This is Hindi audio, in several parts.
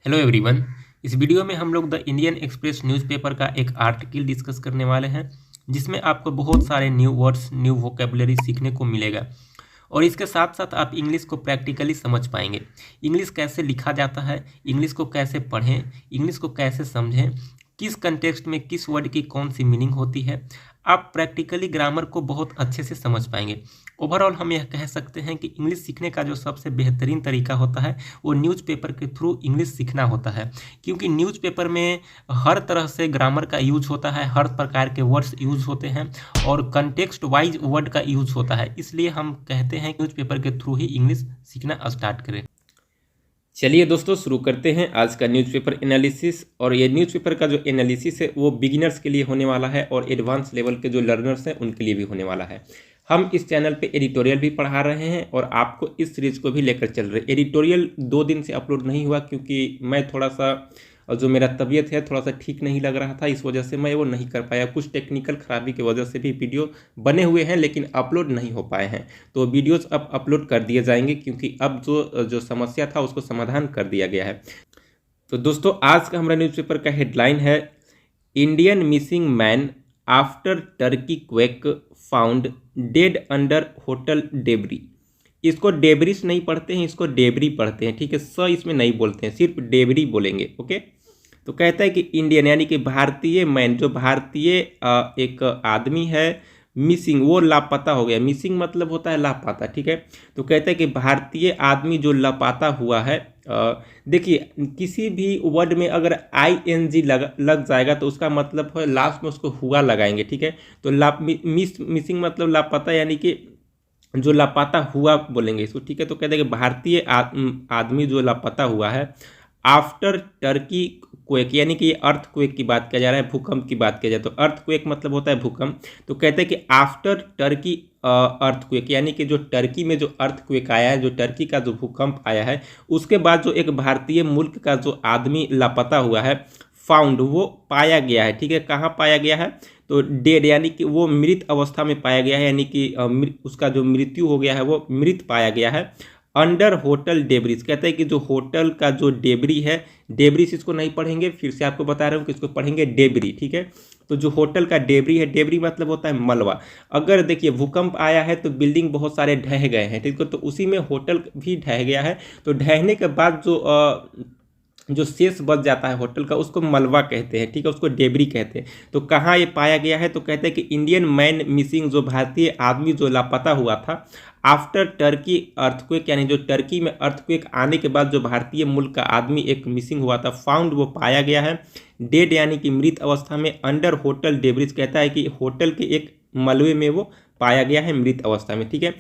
Hello everyone. इस वीडियो में हम लोग द इंडियन एक्सप्रेस न्यूज़पेपर का एक आर्टिकल डिस्कस करने वाले हैं जिसमें आपको बहुत सारे न्यू वर्ड्स न्यू वोकेबलरी सीखने को मिलेगा और इसके साथ साथ आप इंग्लिश को प्रैक्टिकली समझ पाएंगे। इंग्लिश कैसे लिखा जाता है, इंग्लिश को कैसे पढ़ें, इंग्लिश को कैसे समझें, किस कंटेक्स्ट में किस वर्ड की कौन सी मीनिंग होती है, आप प्रैक्टिकली ग्रामर को बहुत अच्छे से समझ पाएंगे। ओवरऑल हम यह कह सकते हैं कि इंग्लिश सीखने का जो सबसे बेहतरीन तरीका होता है वो न्यूज़पेपर के थ्रू इंग्लिश सीखना होता है, क्योंकि न्यूज़पेपर में हर तरह से ग्रामर का यूज होता है, हर प्रकार के वर्ड्स यूज होते हैं और कंटेक्स्ट वाइज वर्ड का यूज होता है। इसलिए हम कहते हैं न्यूज़पेपर के थ्रू ही इंग्लिश सीखना स्टार्ट करें। चलिए दोस्तों, शुरू करते हैं आज का न्यूज़पेपर एनालिसिस। और ये न्यूज़पेपर का जो एनालिसिस है वो बिगिनर्स के लिए होने वाला है और एडवांस लेवल के जो लर्नर्स हैं उनके लिए भी होने वाला है। हम इस चैनल पे एडिटोरियल भी पढ़ा रहे हैं और आपको इस सीरीज को भी लेकर चल रहे हैं। एडिटोरियल 2 दिन से अपलोड नहीं हुआ क्योंकि मैं थोड़ा सा जो मेरा तबीयत है थोड़ा सा ठीक नहीं लग रहा था, इस वजह से मैं वो नहीं कर पाया। कुछ टेक्निकल खराबी की वजह से भी वीडियो बने हुए हैं लेकिन अपलोड नहीं हो पाए हैं। तो वीडियोस अब अपलोड कर दिए जाएंगे क्योंकि अब जो समस्या था उसको समाधान कर दिया गया है। तो दोस्तों, आज का हमारा न्यूज़पेपर का हेडलाइन है Indian missing man after Turkey quake found dead under hotel debris. इसको डेबरिस नहीं पढ़ते हैं, इसको डेबरी पढ़ते हैं, ठीक है। इसमें नहीं बोलते हैं, सिर्फ डेबरी बोलेंगे, ओके। तो कहता है कि इंडियन यानी कि भारतीय मैन, जो भारतीय एक आदमी है, मिसिंग वो लापता हो गया। मिसिंग मतलब होता है लापता, ठीक है। तो कहता है कि भारतीय आदमी जो लापता हुआ है, देखिए किसी भी वर्ड में अगर ING लग जाएगा तो उसका मतलब है लास्ट में उसको हुआ लगाएंगे, ठीक है। तो मिसिंग मतलब लापता यानी कि जो लापता हुआ बोलेंगे इसको, ठीक है। तो कहते हैं कि भारतीय आदमी जो लापता हुआ है आफ्टर टर्की क्वेक, यानी कि ये अर्थ क्वेक की बात किया जा रहा है, भूकंप की बात किया जाए तो अर्थ क्वेक मतलब होता है भूकंप। तो कहते हैं कि आफ्टर टर्की अर्थ क्वेक, यानी कि जो टर्की में जो अर्थ क्वेक आया है, जो टर्की का जो भूकंप आया है, उसके बाद जो एक भारतीय मुल्क का जो आदमी लापता हुआ है, फाउंड वो पाया गया है, ठीक है। कहाँ पाया गया है? तो डेड यानी कि वो मृत अवस्था में पाया गया है, यानी कि उसका जो मृत्यु हो गया है वो मृत पाया गया है अंडर होटल डेबरिस। कहते हैं कि जो होटल का जो डेबरी है, डेबरिस इसको नहीं पढ़ेंगे, फिर से आपको बता रहा हूँ कि इसको पढ़ेंगे डेबरी, ठीक है। तो जो होटल का डेबरी है, डेबरी मतलब होता है मलबा। अगर देखिए भूकंप आया है तो बिल्डिंग बहुत सारे ढह गए हैं, ठीक है, तो उसी में होटल भी ढह गया है। तो ढहने के बाद जो शेष बच जाता है होटल का उसको मलबा कहते हैं, ठीक है, उसको डेबरी कहते हैं। तो कहाँ ये पाया गया है? तो कहते हैं कि इंडियन मैन मिसिंग, जो भारतीय आदमी जो लापता हुआ था आफ्टर टर्की अर्थक्वेक, यानी जो टर्की में अर्थक्वेक आने के बाद जो भारतीय मुल्क का आदमी एक मिसिंग हुआ था, फाउंड वो पाया गया है डेड यानी कि मृत अवस्था में अंडर होटल डेबरिज। कहता है कि होटल के एक मलबे में वो पाया गया है मृत अवस्था में, ठीक है।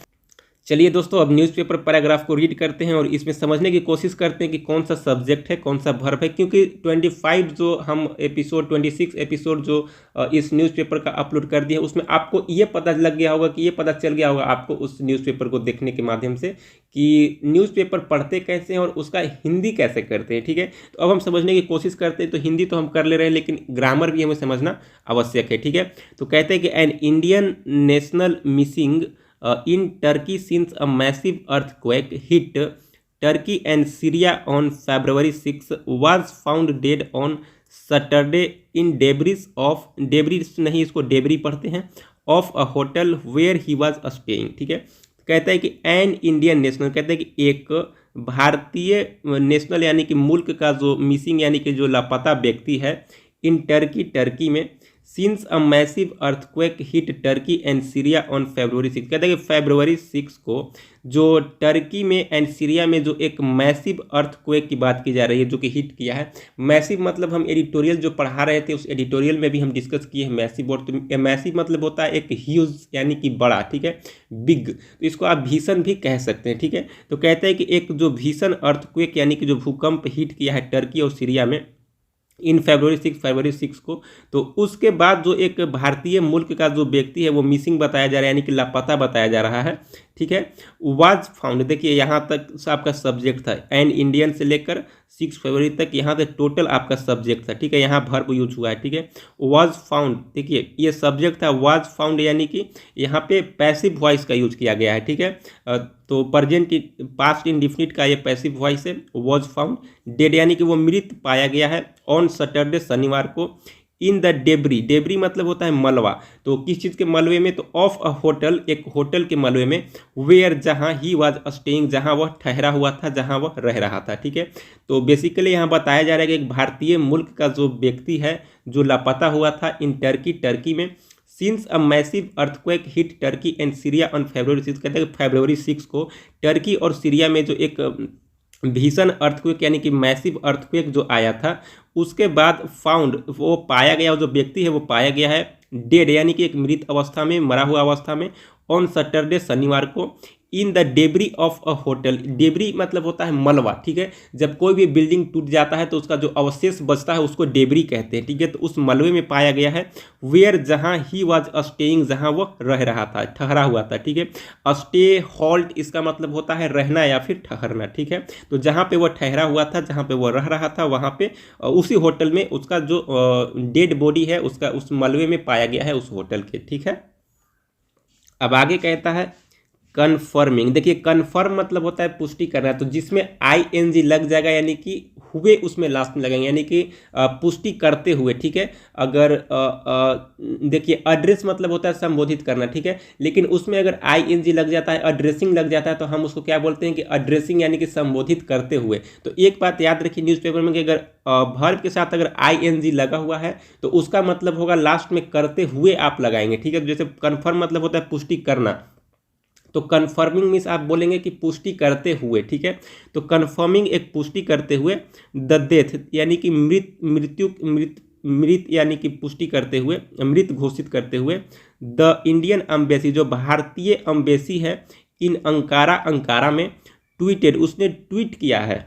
चलिए दोस्तों, अब न्यूज़पेपर पैराग्राफ को रीड करते हैं और इसमें समझने की कोशिश करते हैं कि कौन सा सब्जेक्ट है, कौन सा वर्ब है, क्योंकि 25 जो हम एपिसोड 26 एपिसोड जो इस न्यूज़पेपर का अपलोड कर दिया है उसमें आपको ये पता लग गया होगा कि ये पता चल गया होगा आपको उस न्यूज़पेपर को देखने के माध्यम से कि न्यूज़पेपर पढ़ते कैसे हैं और उसका हिंदी कैसे करते हैं, ठीक है। तो अब हम समझने की कोशिश करते हैं। तो हिंदी तो हम कर ले रहे हैं लेकिन ग्रामर भी हमें समझना आवश्यक है, ठीक है। तो कहते हैं कि an Indian national missing in Turkey since a massive earthquake hit Turkey and Syria on February 6 was found dead on Saturday in debris नहीं, इसको डेबरी पढ़ते हैं, of a hotel where he was staying, ठीक है। कहता है कि एन इंडियन नेशनल, कहते हैं कि एक भारतीय नेशनल यानी कि मुल्क का जो मिसिंग यानी कि जो लापता व्यक्ति है, इन टर्की में since a massive earthquake hit Turkey and Syria on February 6। कहते हैं कि February 6 को जो टर्की में एंड सीरिया में जो एक मैसिव अर्थक्वेक की बात की जा रही है जो कि हिट किया है। मैसिव मतलब हम एडिटोरियल जो पढ़ा रहे थे उस एडिटोरियल में भी हम डिस्कस किए हैं मैसिव। और तो मैसिव मतलब होता है एक ह्यूज यानी कि बड़ा, ठीक है, बिग। तो इसको आप भीषण भी कह सकते हैं, ठीक है। तो कहते हैं कि एक जो भीषण अर्थक्वेक यानी कि जो भूकंप हिट किया है टर्की और सीरिया में इन February 6 को, तो उसके बाद जो एक भारतीय मुल्क का जो व्यक्ति है वो मिसिंग बताया जा रहा है यानी कि लापता बताया जा रहा है, ठीक है। वाज फाउंड, देखिए यहाँ तक आपका सब्जेक्ट था एन इंडियन से लेकर 6 फरवरी तक यहाँ से टोटल आपका सब्जेक्ट था, ठीक है, यहाँ वर्ब यूज हुआ है, ठीक है। वाज फाउंड, देखिए ये सब्जेक्ट था, वाज फाउंड यानी कि यहाँ पे पैसिव वॉइस का यूज किया गया है, ठीक है। तो प्रेजेंट पास्ट इंडेफिनिट का ये पैसिव वॉइस है, वाज फाउंड। डेड यानी कि वो मृत पाया गया है ऑन सैटरडे, शनिवार को। इन द डेबरी, डेबरी मतलब होता है मलबा, तो किस चीज़ के मलबे में, तो ऑफ अ होटल, एक होटल के मलबे में। वेयर, जहाँ ही वाज स्टेइंग, जहाँ वह ठहरा हुआ था, जहाँ वह रह रहा था, ठीक है। तो बेसिकली यहाँ बताया जा रहा है कि एक भारतीय मुल्क का जो व्यक्ति है जो लापता हुआ था इन टर्की, टर्की में। Since a massive earthquake hit Turkey and Syria on February 6, कहते हैं February 6 को टर्की और सीरिया में जो एक भीषण अर्थक्वेक यानी कि मैसिव अर्थक्वेक जो आया था, उसके बाद फाउंड, वो पाया गया, जो व्यक्ति है वो पाया गया है डेड यानी कि एक मृत अवस्था में, मरा हुआ अवस्था में, ऑन सैटरडे, शनिवार को। In the debris of a hotel, debris मतलब होता है मलबा, ठीक है। जब कोई भी बिल्डिंग टूट जाता है तो उसका जो अवशेष बचता है उसको डेबरी कहते हैं, ठीक है। तो उस मलबे में पाया गया है। वेयर, जहाँ ही वाज स्टेइंग, जहाँ वो रह रहा था, ठहरा हुआ था, ठीक है। स्टे, हॉल्ट, इसका मतलब होता है रहना या फिर ठहरना, ठीक है। तो जहाँ पे वो ठहरा हुआ था, जहाँ पे वो रह रहा था, वहाँ पे उसी होटल में उसका जो डेड बॉडी है उसका उस मलबे में पाया गया है, उस होटल के, ठीक है। अब आगे कहता है कन्फर्मिंग, देखिए कन्फर्म मतलब होता है पुष्टि करना, तो जिसमें ING लग जाएगा यानी कि हुए उसमें लास्ट में लगेंगे, यानी कि पुष्टि करते हुए, ठीक है। अगर देखिए एड्रेस मतलब होता है संबोधित करना, ठीक है, लेकिन उसमें अगर ING लग जाता है, एड्रेसिंग लग जाता है, तो हम उसको क्या बोलते हैं कि एड्रेसिंग यानी कि संबोधित करते हुए। तो एक बात याद रखिए न्यूज़पेपर में कि अगर वर्ब के साथ अगर ING लगा हुआ है तो उसका मतलब होगा लास्ट में करते हुए आप लगाएंगे, ठीक है। जैसे कन्फर्म मतलब होता है पुष्टि करना, तो कन्फर्मिंग मीन्स आप बोलेंगे कि पुष्टि करते हुए, ठीक है। तो कन्फर्मिंग एक पुष्टि करते हुए, द डेथ यानी कि मृत यानी कि पुष्टि करते हुए, मृत घोषित करते हुए। द इंडियन एम्बेसी, जो भारतीय एम्बेसी है इन अंकारा, अंकारा में, ट्वीटेड, उसने ट्वीट किया है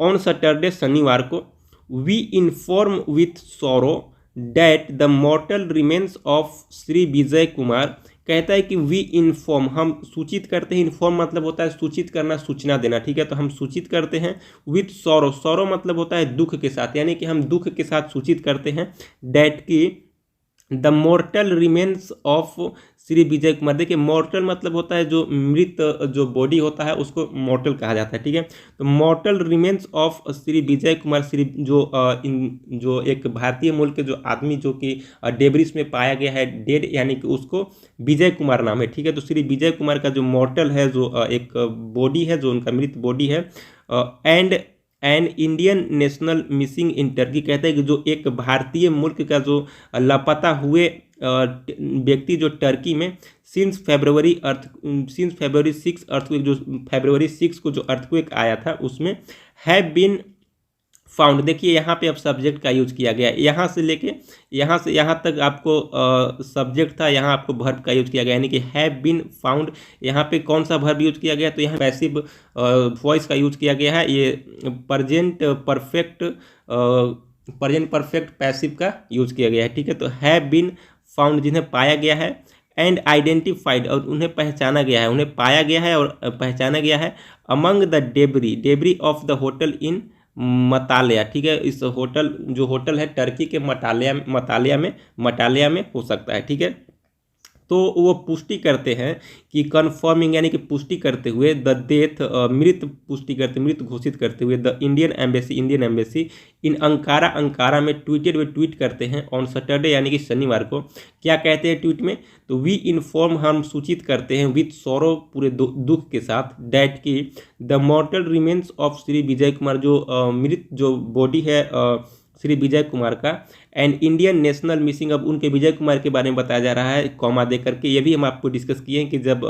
ऑन सैटरडे, शनिवार को। We inform with sorrow that the mortal remains of Shri Vijay Kumar, कहता है कि वी इन्फॉर्म, हम सूचित करते हैं। इन्फॉर्म मतलब होता है सूचित करना, सूचना देना, ठीक है। तो हम सूचित करते हैं विथ सॉरो, सॉरो मतलब होता है दुख के साथ, यानी कि हम दुख के साथ सूचित करते हैं डैट की the mortal remains of Shri Vijay Kumar. देखिए मॉर्टल मतलब होता है जो मृत, जो बॉडी होता है उसको मॉर्टल कहा जाता है, ठीक है। तो मॉर्टल रिमेन्स ऑफ श्री विजय कुमार, श्री जो एक भारतीय मूल के जो आदमी जो कि डेब्रिस में पाया गया है डेड, यानी कि उसको विजय कुमार नाम है, ठीक है। तो श्री विजय कुमार का जो मॉर्टल है, जो एक बॉडी है, जो उनका मृत बॉडी है, and Indian national missing in Turkey, कहते हैं कि जो एक भारतीय मुल्क का जो लापता हुए व्यक्ति जो टर्की में सिंस February 6 अर्थक्वेक, जो February 6 को जो अर्थक्वेक आया था उसमें हैव बीन फाउंड। देखिए यहाँ पे अब सब्जेक्ट का यूज किया गया, यहाँ से लेके यहाँ से यहाँ तक आपको सब्जेक्ट था, यहाँ आपको वर्ब का यूज किया गया, यानी कि हैव बीन फाउंड। यहाँ पे कौन सा वर्ब यूज किया गया, तो यहाँ पैसिव वॉइस का यूज किया गया है, ये प्रेजेंट परफेक्ट पैसिव का यूज किया गया है, ठीक है। तो हैव बीन फाउंड, जिन्हें पाया गया है, एंड आइडेंटिफाइड, और उन्हें पहचाना गया है, उन्हें पाया गया है और पहचाना गया है, among the debris of the hotel in मतालिया, ठीक है। इस होटल, जो होटल है टर्की के मटालिया में हो सकता है, ठीक है। तो वो पुष्टि करते हैं कि कन्फर्मिंग यानी कि पुष्टि करते हुए, द डेथ मृत पुष्टि करते, मृत घोषित करते हुए, the Indian embassy in Ankara में ट्वीटेड, वे ट्वीट करते हैं ऑन सैटरडे यानी कि शनिवार को। क्या कहते हैं ट्वीट में, तो वी इन्फॉर्म, हम सूचित करते हैं, विथ सॉरो, पूरे दुख के साथ, डैट की the mortal remains of Shri Vijay Kumar, जो मृत जो बॉडी है श्री विजय कुमार का, एंड इंडियन नेशनल मिसिंग, अब उनके विजय कुमार के बारे में बताया जा रहा है कॉमा दे करके। ये भी हम आपको डिस्कस किए हैं कि जब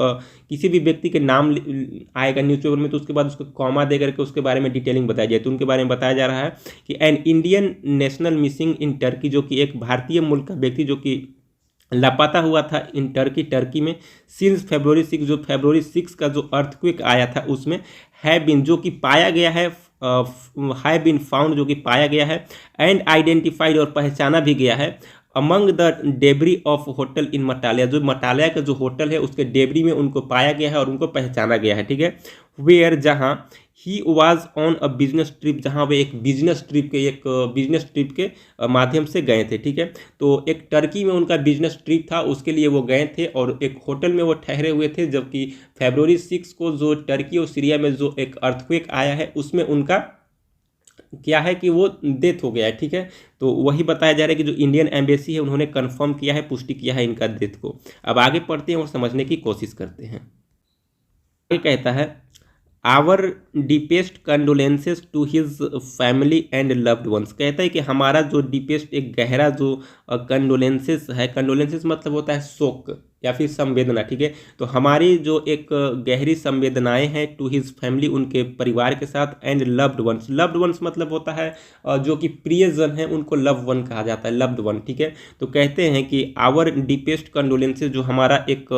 किसी भी व्यक्ति के नाम आएगा न्यूज़पेपर में तो उसके बाद उसको कॉमा दे करके उसके बारे में डिटेलिंग बताई जाए, तो उनके बारे में बताया जा रहा है कि an Indian national missing in Turkey, जो कि एक भारतीय मूल का व्यक्ति जो कि लापता हुआ था इन टर्की में सिंस February 6, जो February 6 का जो अर्थक्वेक आया था उसमें, हैव बीन, जो कि पाया गया है, हैव बीन फाउंड, जो कि पाया गया है, एंड आइडेंटिफाइड, और पहचाना भी गया है, among the debris of hotel in मटालिया, जो मटालिया का जो होटल है उसके डेबरी में उनको पाया गया है और उनको पहचाना गया है, ठीक है। वेयर, जहाँ he was on a business trip, जहाँ वे एक बिजनेस ट्रिप के माध्यम से गए थे, ठीक है। तो एक टर्की में उनका बिजनेस ट्रिप था, उसके लिए वो गए थे और एक होटल में वो ठहरे हुए थे, जबकि फरवरी 6 को जो टर्की और सीरिया में जो एक अर्थक्वेक आया है उसमें उनका क्या है कि वो डेथ हो गया है, ठीक है। तो वही बताया जा रहा है कि जो इंडियन एम्बेसी है उन्होंने कंफर्म किया है, पुष्टि किया है इनका डेथ को। अब आगे पढ़ते हैं और समझने की कोशिश करते हैं। ये कहता है, our deepest condolences to his family and loved ones, कहता है कि हमारा जो डीपेस्ट एक गहरा जो कंडोलेंसेस है, कंडोलेंसेस मतलब होता है शोक या फिर संवेदना, ठीक है। तो हमारी जो एक गहरी संवेदनाएं हैं टू हिज फैमिली, उनके परिवार के साथ, एंड लव्ड वंस मतलब होता है जो कि प्रियजन है उनको लव वन कहा जाता है, लव्ड वन, ठीक है। तो कहते हैं कि आवर डीपेस्ट कंडोलेंसेस, जो हमारा एक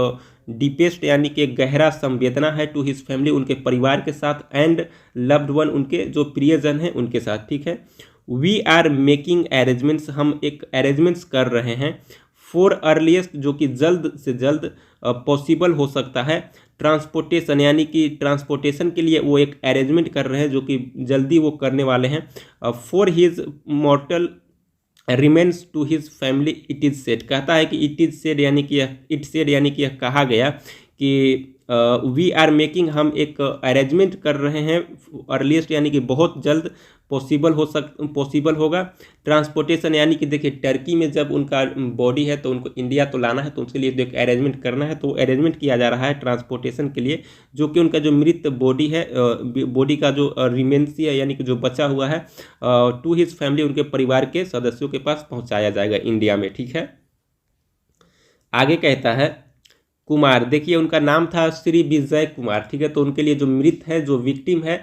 डीपेस्ट यानी कि गहरा संवेदना है टू हिज फैमिली, उनके परिवार के साथ, एंड लव्ड वन, उनके जो प्रियजन हैं उनके साथ, ठीक है। वी आर मेकिंग अरेंजमेंट्स, हम एक अरेंजमेंट्स कर रहे हैं, फॉर अर्लीस्ट, जो कि जल्द से जल्द पॉसिबल हो सकता है, ट्रांसपोर्टेशन यानी कि ट्रांसपोर्टेशन के लिए वो एक अरेंजमेंट कर रहे हैं जो कि जल्दी वो करने वाले हैं, for his mortal remains to his family it is said, कहता है कि इट इज़ सेड यानी कि यह कहा गया कि वी आर मेकिंग, हम एक अरेंजमेंट कर रहे हैं, अर्लीस्ट यानी कि बहुत जल्द पॉसिबल होगा, ट्रांसपोर्टेशन यानी कि देखिए टर्की में जब उनका बॉडी है तो उनको इंडिया तो लाना है, तो उसके लिए जो एक अरेंजमेंट करना है, तो अरेंजमेंट किया जा रहा है ट्रांसपोर्टेशन के लिए, जो कि उनका जो मृत बॉडी है, बॉडी का जो रिमेंसी है यानी कि जो बचा हुआ है, टू हिज फैमिली, उनके परिवार के सदस्यों के पास पहुंचाया जाएगा इंडिया में, ठीक है। आगे कहता है, कुमार, देखिए उनका नाम था श्री विजय कुमार, ठीक है। तो उनके लिए जो मृत है, जो विक्टिम है,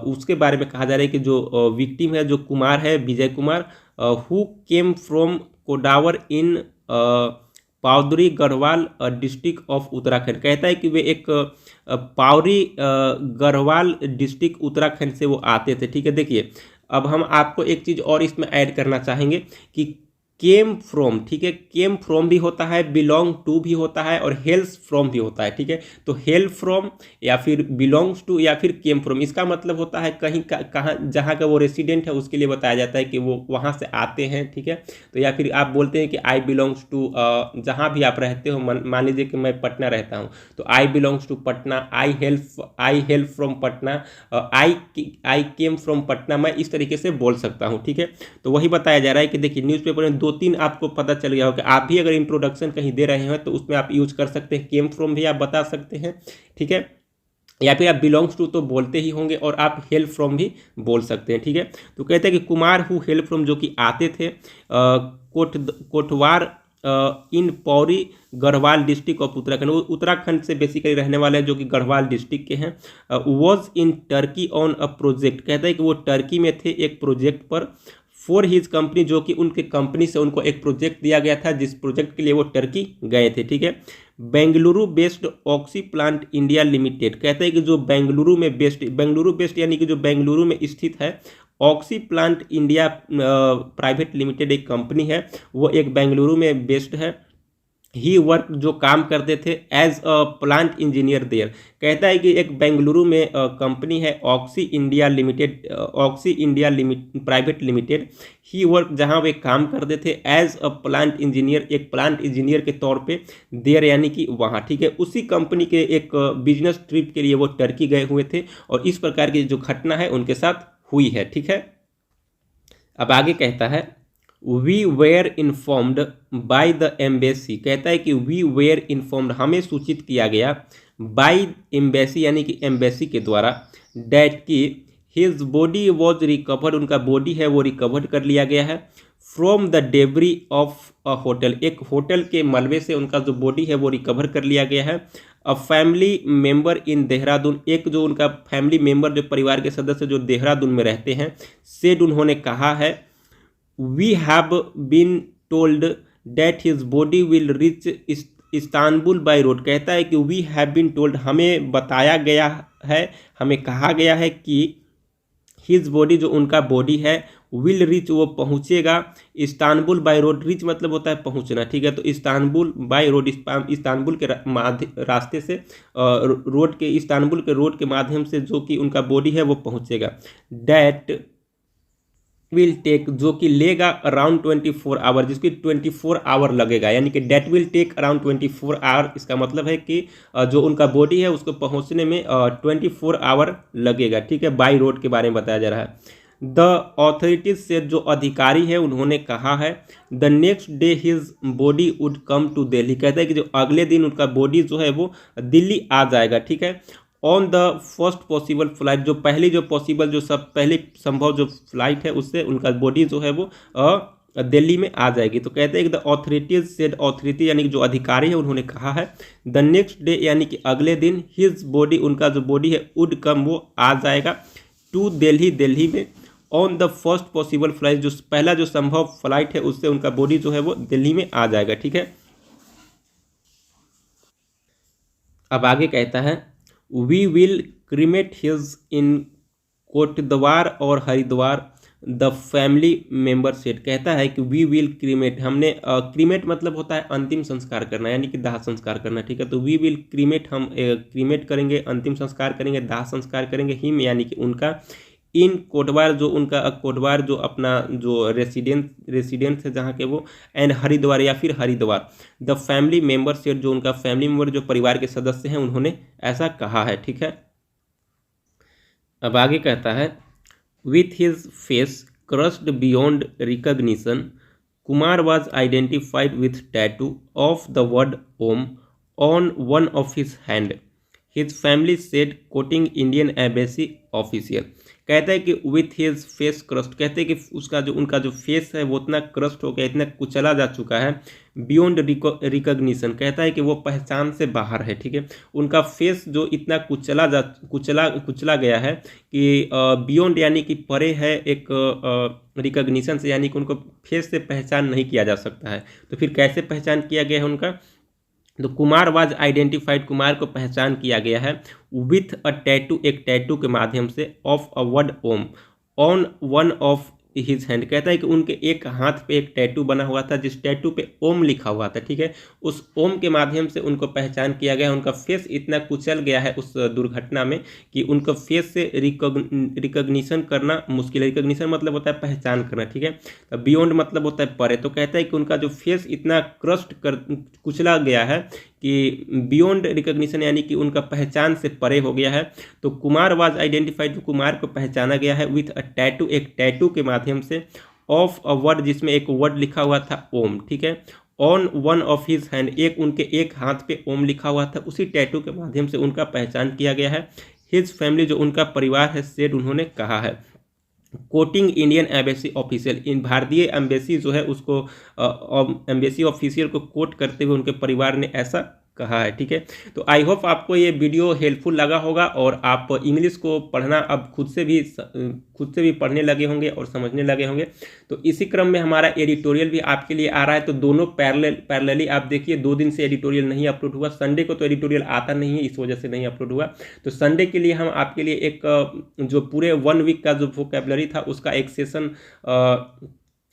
उसके बारे में कहा जा रहा है कि जो विक्टिम है, जो कुमार है, Vijay Kumar, who came from Kotdwar in Pauri Garhwal district of Uttarakhand, कहता है कि वे एक पावरी गढ़वाल डिस्ट्रिक्ट उत्तराखंड से वो आते थे, ठीक है। देखिए अब हम आपको एक चीज़ और इसमें ऐड करना चाहेंगे कि केम फ्रॉम, ठीक है, केम फ्रॉम भी होता है, बिलोंग टू भी होता है और हेल्स फ्रॉम भी होता है, ठीक है। तो हेल फ्रॉम या फिर बिलोंग्स टू या फिर केम फ्रॉम, इसका मतलब होता है कहीं कहाँ जहाँ का वो रेसिडेंट है उसके लिए बताया जाता है कि वो वहाँ से आते हैं, ठीक है। तो या फिर आप बोलते हैं कि आई बिलोंग्स टू, जहाँ भी आप रहते हो, मान लीजिए कि मैं पटना रहता हूँ, तो I belongs to Patna, I hail from Patna, I came from Patna, मैं इस तरीके से बोल सकता हूँ, ठीक है। तो वही बताया जा रहा है कि देखिए न्यूज़पेपर में 2-3 आपको पता चल गया होगा, आप भी अगर इंट्रोडक्शन कहीं दे रहे हैं तो उसमें आप यूज कर सकते हैं, केम फ्रॉम भी आप बता सकते हैं, ठीक है, या फिर आप बिलोंग्स टू तो बोलते ही होंगे और आप हेल्प फ्रॉम भी बोल सकते हैं, ठीक है। तो कहते हैं कि कुमार हु हेल्प फ्रॉम, जो कि आते थे कोटवार इन पौरी गढ़वाल डिस्ट्रिक्ट ऑफ उत्तराखंड, वो उत्तराखंड से बेसिकली रहने वाले हैं, जो कि गढ़वाल डिस्ट्रिक्ट के हैं, was in Turkey on a project, कहता है कि वो टर्की में थे एक प्रोजेक्ट पर, फॉर हिज कंपनी, जो कि उनके कंपनी से उनको एक प्रोजेक्ट दिया गया था, जिस प्रोजेक्ट के लिए वो टर्की गए थे, ठीक है। Bengaluru based oxy plant India limited, कहते हैं कि जो बेंगलुरु बेस्ड यानी कि जो बेंगलुरु में स्थित है, oxy plant India Private limited एक कंपनी है, वो एक बेंगलुरु में बेस्ड है। ही वर्क, जो काम करते थे as a plant engineer there, कहता है कि एक बेंगलुरु में कंपनी है Oxy India Private Limited, he work, जहां वे काम करते थे एज अ प्लांट इंजीनियर, एक प्लांट इंजीनियर के तौर पे, देयर यानी कि वहाँ, ठीक है। उसी कंपनी के एक बिजनेस ट्रिप के लिए वो टर्की गए हुए थे और इस प्रकार की जो घटना है उनके साथ हुई है, ठीक है। अब आगे कहता है, we were informed by the embassy, कहता है कि वी वेयर इन्फॉर्म्ड, हमें सूचित किया गया, बाय एम्बेसी यानी कि एम्बेसी के द्वारा, डैट की हिज बॉडी वॉज रिकवर्ड, उनका बॉडी है वो रिकवर्ड कर लिया गया है, from the debris of a hotel, एक होटल के मलबे से उनका जो बॉडी है वो रिकवर कर लिया गया है। A family member in Dehradun, एक जो उनका फैमिली मेंबर, जो परिवार के सदस्य जो देहरादून में रहते हैं, सेड, उन्होंने कहा है, we have been told that his body will reach Istanbul by road, कहता है कि वी हैव बीन टोल्ड, हमें बताया गया है, हमें कहा गया है कि हिज बॉडी जो उनका बॉडी है विल रीच वो पहुंचेगा इस्तांबुल बाय रोड। रीच मतलब होता है पहुंचना, ठीक है। तो इस्तांबुल बाय रोड, इस्तांबुल के रास्ते से रोड के, इस्तांबुल के रोड के माध्यम से जो कि उनका बॉडी है वो पहुंचेगा। डैट विल टेक, जो कि लेगा अराउंड 24 आवर, जिसकी 24 आवर लगेगा, यानी कि that will take around 24 hour. इसका मतलब है कि जो उनका बॉडी है उसको पहुंचने में 24 आवर लगेगा, ठीक है। बाई रोड के बारे में बताया जा रहा है। द ऑथोरिटीज से, जो अधिकारी है उन्होंने कहा है, the next day his body would come to Delhi. कहता है कि जो अगले दिन उनका बॉडी जो है वो दिल्ली आ जाएगा, ठीक है। On the first possible flight, जो पहली जो पॉसिबल जो सब पहली संभव जो फ्लाइट है उससे उनका बॉडी जो है वो दिल्ली में आ जाएगी। तो कहते हैं कि द ऑथोरिटीज सेड, ऑथोरिटी यानी कि जो अधिकारी है उन्होंने कहा है, द नेक्स्ट डे यानी कि अगले दिन, हिज बॉडी उनका जो बॉडी है वुड कम वो आ जाएगा टू दिल्ली, दिल्ली में। On the first possible flight, जो पहला जो संभव फ्लाइट है उससे उनका बॉडी जो है वो दिल्ली में आ जाएगा, ठीक है। अब आगे कहता है we will cremate his in Kotdwar और Haridwar, the family member said. कहता है कि वी विल क्रीमेट, हमने क्रीमेट मतलब होता है अंतिम संस्कार करना, यानी कि दाह संस्कार करना, ठीक है। तो वी विल क्रीमेट, हम क्रीमेट करेंगे, अंतिम संस्कार करेंगे, दाह संस्कार करेंगे, हिम यानी कि उनका, इन कोटवार, जो उनका कोटवार जो अपना जो रेसिडेंस है जहाँ के वो, एंड हरिद्वार या फिर Haridwar. The family member set, जो उनका फैमिली मेंबर जो परिवार के सदस्य हैं उन्होंने ऐसा कहा है, ठीक है। अब आगे कहता है with his face crushed beyond recognition, Kumar was identified with tattoo of the word Om on one of his hand, his family said quoting Indian embassy official. कहता है कि विथ हिज फेस क्रस्ट, कहते हैं कि उसका जो उनका जो फेस है वो इतना क्रस्ट हो गया, इतना कुचला जा चुका है, बियॉन्ड रिकग्निशन, कहता है कि वो पहचान से बाहर है, ठीक है। उनका फेस जो इतना कुचला गया है कि बियॉन्ड यानी कि परे है एक रिकग्निशन से, यानी कि उनको फेस से पहचान नहीं किया जा सकता है। तो फिर कैसे पहचान किया गया है उनका? तो कुमार वाज आइडेंटिफाइड, कुमार को पहचान किया गया है विथ अ टैटू, एक टैटू के माध्यम से, of a word Om on one of his hand. कहता है कि उनके एक हाथ पे एक टैटू बना हुआ था जिस टैटू पे ओम लिखा हुआ था, ठीक है। उस ओम के माध्यम से उनको पहचान किया गया। उनका फेस इतना कुचल गया है उस दुर्घटना में कि उनको फेस से रिकग्निशन करना मुश्किल है। रिकग्निशन मतलब होता है पहचान करना, ठीक है। बियॉन्ड मतलब होता है परे। तो कहता है कि उनका जो फेस इतना कुचला गया है कि बियॉन्ड रिकग्निशन यानी कि उनका पहचान से परे हो गया है। तो कुमार वाज आइडेंटिफाइड, जो कुमार को पहचाना गया है विथ अ टैटू, एक टैटू के माध्यम से, ऑफ अ वर्ड जिसमें एक वर्ड लिखा हुआ था ओम, ठीक है। On one of his hand, एक उनके एक हाथ पे ओम लिखा हुआ था, उसी टैटू के माध्यम से उनका पहचान किया गया है। हिज फैमिली, जो उनका परिवार है, सेड उन्होंने कहा है, कोटिंग इंडियन एम्बेसी ऑफिशियल, इन भारतीय एम्बेसी जो है उसको एम्बेसी ऑफिशियल को कोट करते हुए उनके परिवार ने ऐसा कहा है, ठीक है। तो आई होप आपको ये वीडियो हेल्पफुल लगा होगा और आप इंग्लिश को पढ़ना अब खुद से भी पढ़ने लगे होंगे और समझने लगे होंगे। तो इसी क्रम में हमारा एडिटोरियल भी आपके लिए आ रहा है। तो दोनों पैरेलली आप देखिए, 2 दिन से एडिटोरियल नहीं अपलोड हुआ, संडे को तो एडिटोरियल आता नहीं है, इस वजह से नहीं अपलोड हुआ। तो संडे के लिए हम आपके लिए एक जो पूरे 1 वीक का जो वोकैबुलरी था उसका एक सेशन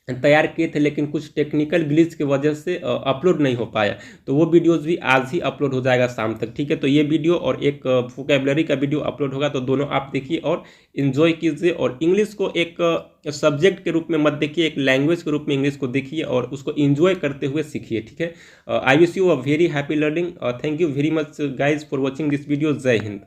तैयार किए थे, लेकिन कुछ टेक्निकल ग्लिच की वजह से अपलोड नहीं हो पाया। तो वो वीडियोस भी आज ही अपलोड हो जाएगा शाम तक, ठीक है। तो ये वीडियो और एक वोकैबुलरी का वीडियो अपलोड होगा, तो दोनों आप देखिए और इन्जॉय कीजिए। और इंग्लिश को एक सब्जेक्ट के रूप में मत देखिए, एक लैंग्वेज के रूप में इंग्लिश को देखिए और उसको इन्जॉय करते हुए सीखिए, ठीक है। I wish you a very happy learning. Thank you very much guys for watching this video. जय हिंद।